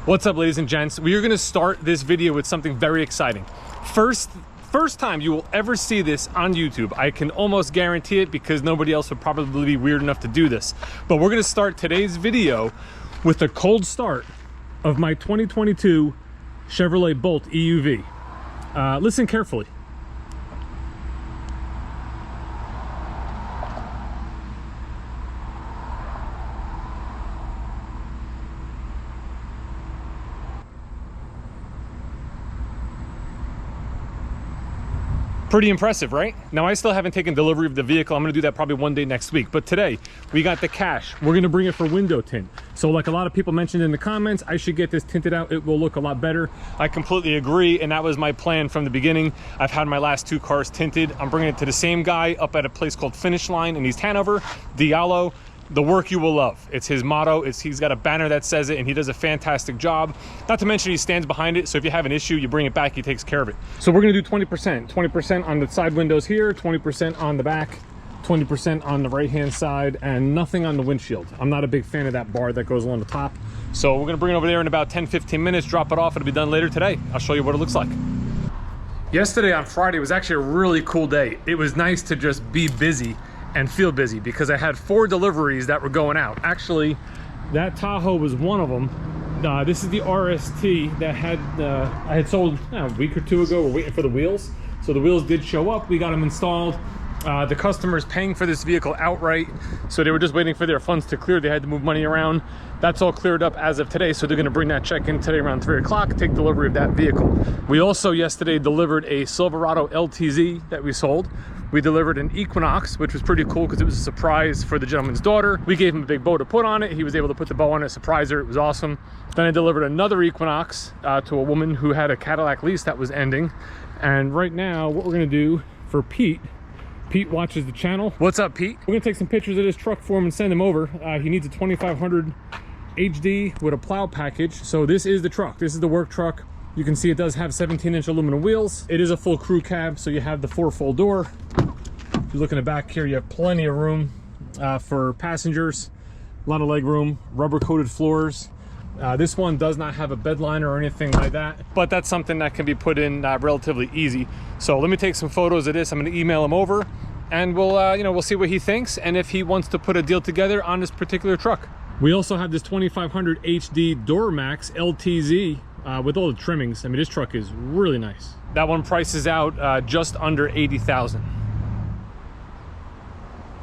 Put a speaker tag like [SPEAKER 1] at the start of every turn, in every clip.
[SPEAKER 1] What's up, ladies and gents? We are going to start this video with something very exciting. First time you will ever see this on YouTube. I can almost guarantee it because nobody else would probably be weird enough to do this. But we're going to start today's video with a cold start of my 2022 Chevrolet Bolt EUV. Listen carefully. Pretty impressive, right? Now, I still haven't taken delivery of the vehicle. I'm gonna do that probably one day next week. But today, we got the cash. We're gonna bring it for window tint. So like a lot of people mentioned in the comments, I should get this tinted out. It will look a lot better. I completely agree, and that was my plan from the beginning. I've had my last two cars tinted. I'm bringing it to the same guy up at a place called Finish Line in East Hanover, Diallo. The work you will love. It's his motto. He's got a banner that says it, and he does a fantastic job. Not to mention he stands behind it, so if you have an issue, you bring it back, he takes care of it. So we're gonna do 20%. 20% on the side windows here, 20% on the back, 20% on the right-hand side, and nothing on the windshield. I'm not a big fan of that bar that goes along the top. So we're gonna bring it over there in about 10-15 minutes, drop it off. It'll be done later today. I'll show you what it looks like. Yesterday on Friday was actually a really cool day. It was nice to just be busy and feel busy because I had 4 deliveries that were going out. Actually, that Tahoe was one of them. This is the RST that I had sold a week or two ago. We're waiting for the wheels. So the wheels did show up. We got them installed. The customer's paying for this vehicle outright. So they were just waiting for their funds to clear. They had to move money around. That's all cleared up as of today. So they're gonna bring that check in today around 3 o'clock, take delivery of that vehicle. We also yesterday delivered a Silverado LTZ that we sold. We delivered an Equinox, which was pretty cool because it was a surprise for the gentleman's daughter. We gave him a big bow to put on it. He was able to put the bow on it, surprise her. It was awesome. Then I delivered another Equinox to a woman who had a Cadillac lease that was ending. And right now, what we're gonna do for Pete watches the channel. What's up, Pete? We're gonna take some pictures of this truck for him and send him over. He needs a 2500 HD with a plow package. So this is the truck. This is the work truck. You can see it does have 17-inch aluminum wheels. It is a full crew cab, so you have the 4-fold door. If you look in the back here, you have plenty of room for passengers. A lot of leg room, rubber-coated floors. This one does not have a bed liner or anything like that, but that's something that can be put in relatively easy. So let me take some photos of this. I'm gonna email him over, and we'll we'll see what he thinks and if he wants to put a deal together on this particular truck. We also have this 2500 HD Duramax LTZ with all the trimmings. I mean, this truck is really nice. That one prices out just under $80,000.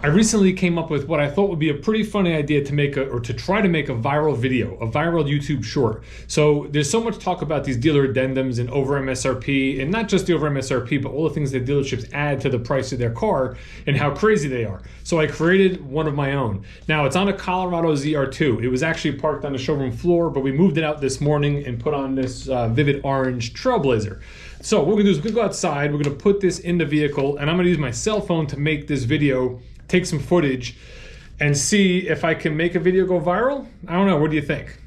[SPEAKER 1] I recently came up with what I thought would be a pretty funny idea to try to make a viral video, a viral YouTube short. So there's so much talk about these dealer addendums and over MSRP, and not just the over MSRP, but all the things that dealerships add to the price of their car and how crazy they are. So I created one of my own. Now it's on a Colorado ZR2. It was actually parked on the showroom floor, but we moved it out this morning and put on this vivid orange Trailblazer. So what we're gonna do is we're gonna go outside, we're gonna put this in the vehicle, and I'm gonna use my cell phone to make this video, take some footage, and see if I can make a video go viral. I don't know, what do you think?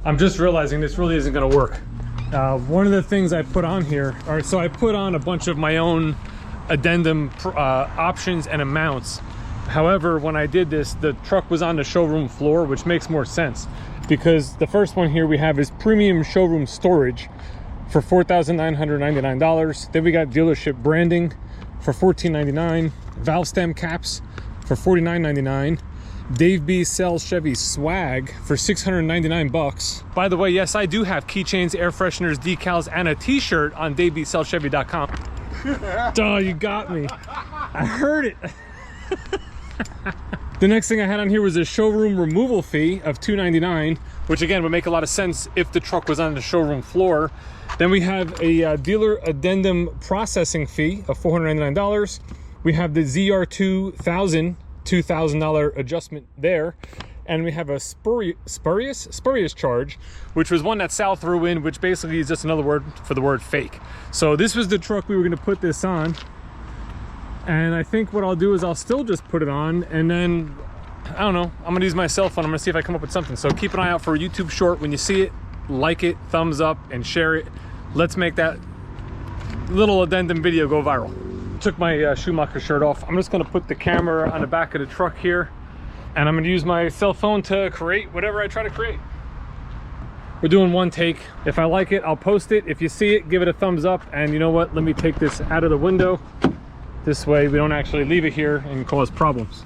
[SPEAKER 1] I'm just realizing this really isn't gonna work. One of the things I put on here, so I put on a bunch of my own addendum options and amounts. However, when I did this, the truck was on the showroom floor, which makes more sense because the first one here we have is premium showroom storage for $4,999. Then we got dealership branding for $14.99. Valve stem caps for $49.99. Dave B sells Chevy swag for $699. By the way, yes, I do have keychains, air fresheners, decals, and a t-shirt on davebsellchevy.com. Oh, you got me. I heard it. The next thing I had on here was a showroom removal fee of $299, which again would make a lot of sense if the truck was on the showroom floor. Then we have a dealer addendum processing fee of $499. We have the ZR2000 $2,000 adjustment there. And we have a spurious charge, which was one that Sal threw in, which basically is just another word for the word fake. So this was the truck we were gonna put this on. And I think what I'll do is I'll still just put it on, and then, I don't know, I'm gonna use my cell phone. I'm gonna see if I come up with something. So keep an eye out for a YouTube short. When you see it, like it, thumbs up, and share it. Let's make that little addendum video go viral. Took my Schumacher shirt off. I'm just gonna put the camera on the back of the truck here. And I'm gonna use my cell phone to create whatever I try to create. We're doing one take. If I like it, I'll post it. If you see it, give it a thumbs up. And you know what? Let me take this out of the window. This way we don't actually leave it here and cause problems.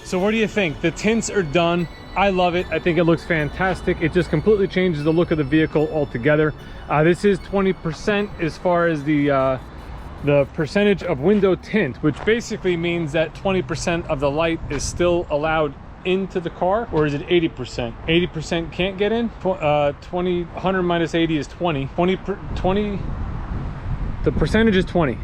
[SPEAKER 1] So what do you think? The tints are done. I love it. I think it looks fantastic. It just completely changes the look of the vehicle altogether. This is 20% as far as the percentage of window tint, which basically means that 20% of the light is still allowed into the car, or is it 80%? 80% can't get in? 100 minus 80 is 20. 20, the percentage is 20.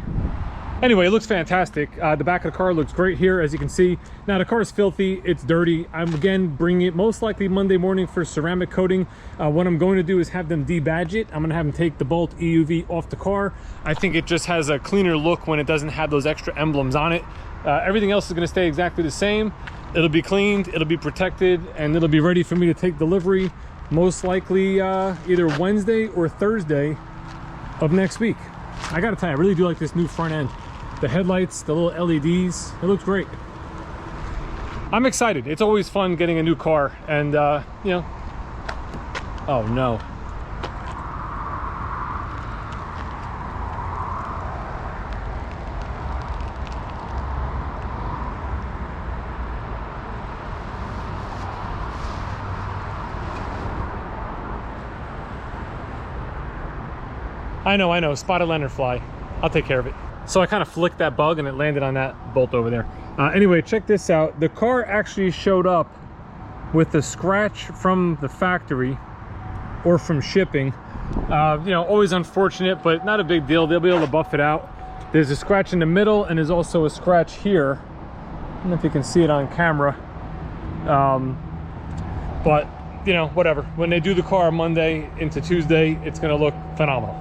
[SPEAKER 1] Anyway, it looks fantastic. The back of the car looks great here, as you can see. Now the car is filthy, it's dirty. I'm again bringing it most likely Monday morning for ceramic coating. What I'm going to do is have them debadge it. I'm gonna have them take the Bolt EUV off the car. I think it just has a cleaner look when it doesn't have those extra emblems on it. Everything else is gonna stay exactly the same. It'll be cleaned, it'll be protected, and it'll be ready for me to take delivery most likely either Wednesday or Thursday of next week. I gotta tell you, I really do like this new front end. The headlights, the little LEDs, it looks great. I'm excited. It's always fun getting a new car, and you know, oh no. I know, spotted lanternfly. I'll take care of it. So I kind of flicked that bug and it landed on that bolt over there. Anyway, check this out. The car actually showed up with a scratch from the factory or from shipping. You know, always unfortunate, but not a big deal. They'll be able to buff it out. There's a scratch in the middle and there's also a scratch here. I don't know if you can see it on camera. But, you know, whatever. When they do the car Monday into Tuesday, it's gonna look phenomenal.